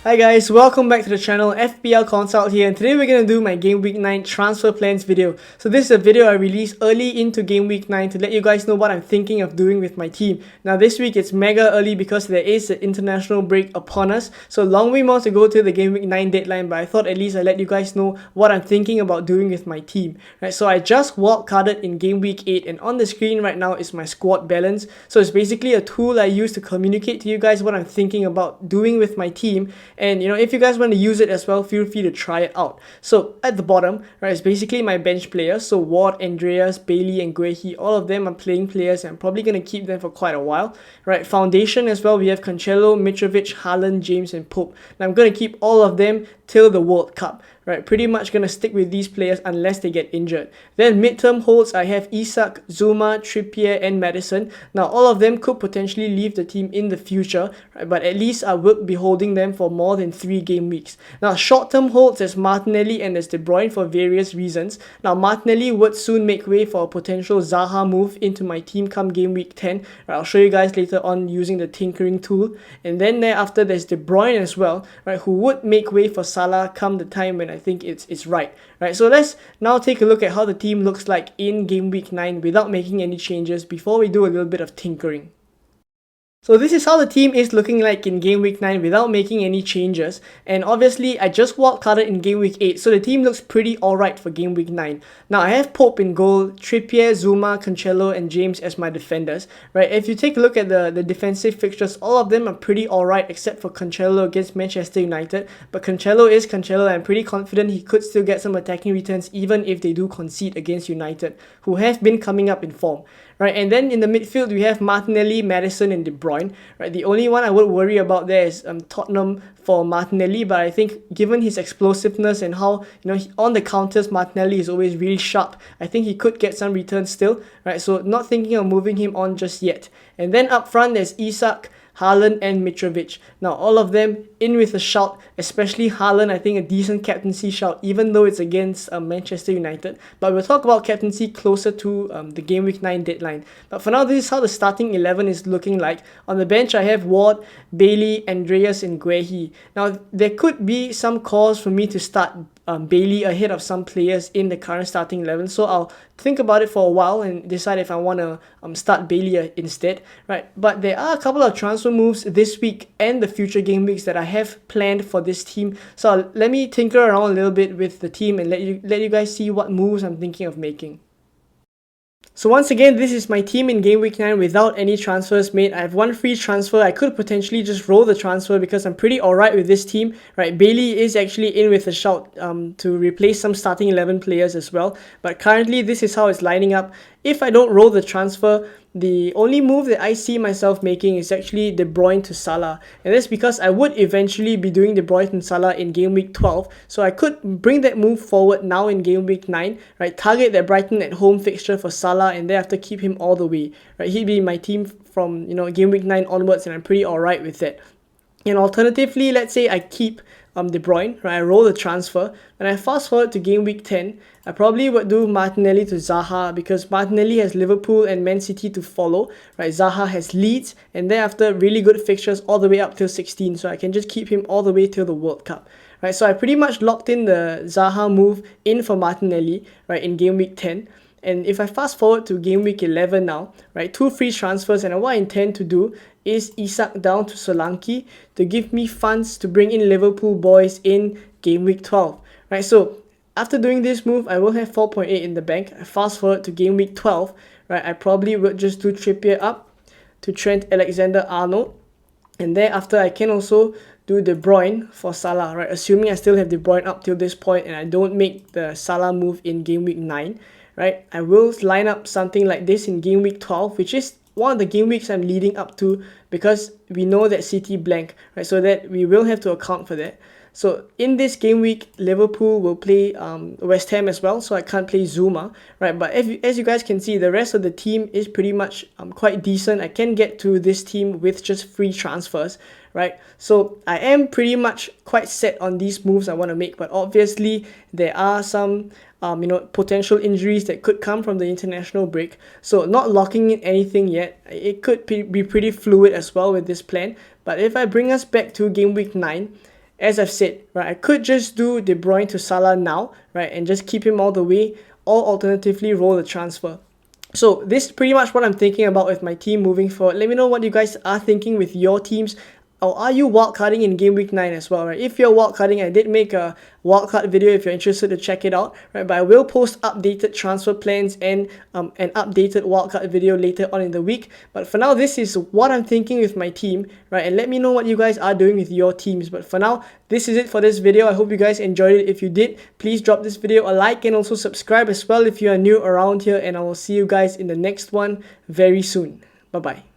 Hi guys, welcome back to the channel. FPL Consult here, and today we're going to do my Game Week 9 transfer plans video. So this is a video I released early into Game Week 9 to let you guys know what I'm thinking of doing with my team. Now this week it's mega early because there is an international break upon us, so long way more to go to the Game Week 9 deadline, but I thought at least I'd let you guys know what I'm thinking about doing with my team. Right, so I just wildcarded in Game Week 8, and on the screen right now is my squad balance. So it's basically a tool I use to communicate to you guys what I'm thinking about doing with my team. And if you guys want to use it as well, feel free to try it out. So at the bottom, right, it's basically my bench players. So Ward, Andreas, Bailey, and Guehi, all of them are playing players, and I'm probably going to keep them for quite a while. Right, foundation as well, we have Cancelo, Mitrovic, Haaland, James, and Pope. Now I'm going to keep all of them till the World Cup. Right, pretty much going to stick with these players unless they get injured. Then midterm holds, I have Isak, Zuma, Trippier, and Maddison. Now all of them could potentially leave the team in the future, right, but at least I will be holding them for more than 3 game weeks. Now short-term holds, there's Martinelli and there's De Bruyne for various reasons. Now Martinelli would soon make way for a potential ZAHA move into my team come game week 10. Right, I'll show you guys later on using the tinkering tool. And then thereafter there's De Bruyne as well, right, who would make way for Salah come the time when I think it's right. So let's now take a look at how the team looks like in game week 9 without making any changes before we do a little bit of tinkering. So this is how the team is looking like in Game Week 9 without making any changes. And obviously, I just wildcarded in Game Week 8, so the team looks pretty alright for Game Week 9. Now, I have Pope in goal, Trippier, Zuma, Cancelo, and James as my defenders. Right? If you take a look at the defensive fixtures, all of them are pretty alright except for Cancelo against Manchester United. But Cancelo is Cancelo, and I'm pretty confident he could still get some attacking returns even if they do concede against United, who have been coming up in form. Right, and then in the midfield we have Martinelli, Maddison, and De Bruyne. Right, the only one I would worry about there is Tottenham for Martinelli, but I think given his explosiveness and how on the counters Martinelli is always really sharp, I think he could get some returns still. Right, so not thinking of moving him on just yet. And then up front there's Isak, Haaland, and Mitrovic. Now all of them in with a shout, especially Haaland. I think a decent captaincy shout even though it's against Manchester United, but we'll talk about captaincy closer to the Game Week 9 deadline. But for now, this is how the starting 11 is looking like. On the bench I have Ward, Bailey, Andreas, and Guehi. Now there could be some cause for me to start Bailey ahead of some players in the current starting 11, so I'll think about it for a while and decide if I want to start Bailey instead, right? But there are a couple of transfer moves this week and the future game weeks that I have planned for this team, so let me tinker around a little bit with the team and let you guys see what moves I'm thinking of making. So once again, this is my team in Game Week 9 without any transfers made. I have one free transfer. I could potentially just roll the transfer because I'm pretty alright with this team. Right, Bailey is actually in with a shout to replace some starting 11 players as well. But currently, this is how it's lining up. If I don't roll the transfer, the only move that I see myself making is actually De Bruyne to Salah. And that's because I would eventually be doing De Bruyne and Salah in Game Week 12. So I could bring that move forward now in Game Week 9. Right, target that Brighton at home fixture for Salah and thereafter keep him all the way. Right, he'd be my team from Game Week 9 onwards, and I'm pretty alright with that. And alternatively, let's say I keep De Bruyne, right? I roll the transfer, and I fast forward to Game Week 10. I probably would do Martinelli to ZAHA because Martinelli has Liverpool and Man City to follow, right? ZAHA has Leeds, and thereafter really good fixtures all the way up till 16, so I can just keep him all the way till the World Cup. Right, so I pretty much locked in the ZAHA move in for Martinelli, right, in Game Week 10. And if I fast forward to Game Week 11 now, right, 2 free transfers, and what I intend to do is Isak down to Solanke to give me funds to bring in Liverpool boys in Game Week 12. Right, so after doing this move, I will have 4.8 in the bank. I fast forward to Game Week 12, right, I probably would just do Trippier up to Trent Alexander-Arnold, and thereafter I can also do De Bruyne for Salah, right, assuming I still have De Bruyne up till this point and I don't make the Salah move in Game Week 9. Right, I will line up something like this in Game Week 12, which is one of the game weeks I'm leading up to because we know that City blank, right? So that we will have to account for that. So in this game week, Liverpool will play West Ham as well, so I can't play Zuma, right? But as you guys can see, the rest of the team is pretty much quite decent. I can get to this team with just free transfers, right? So I am pretty much quite set on these moves I want to make, but obviously there are some potential injuries that could come from the international break. So not locking in anything yet. It could be pretty fluid as well with this plan. But if I bring us back to game week 9, as I've said, right, I could just do De Bruyne to Salah now, right, and just keep him all the way, or alternatively roll the transfer. So this is pretty much what I'm thinking about with my team moving forward. Let me know what you guys are thinking with your teams. Or are you wildcarding in game week 9 as well, right? If you're wildcarding, I did make a wildcard video if you're interested to check it out, right? But I will post updated transfer plans and an updated wildcard video later on in the week. But for now, this is what I'm thinking with my team, right? And let me know what you guys are doing with your teams. But for now, this is it for this video. I hope you guys enjoyed it. If you did, please drop this video a like and also subscribe as well if you are new around here. And I will see you guys in the next one very soon. Bye-bye.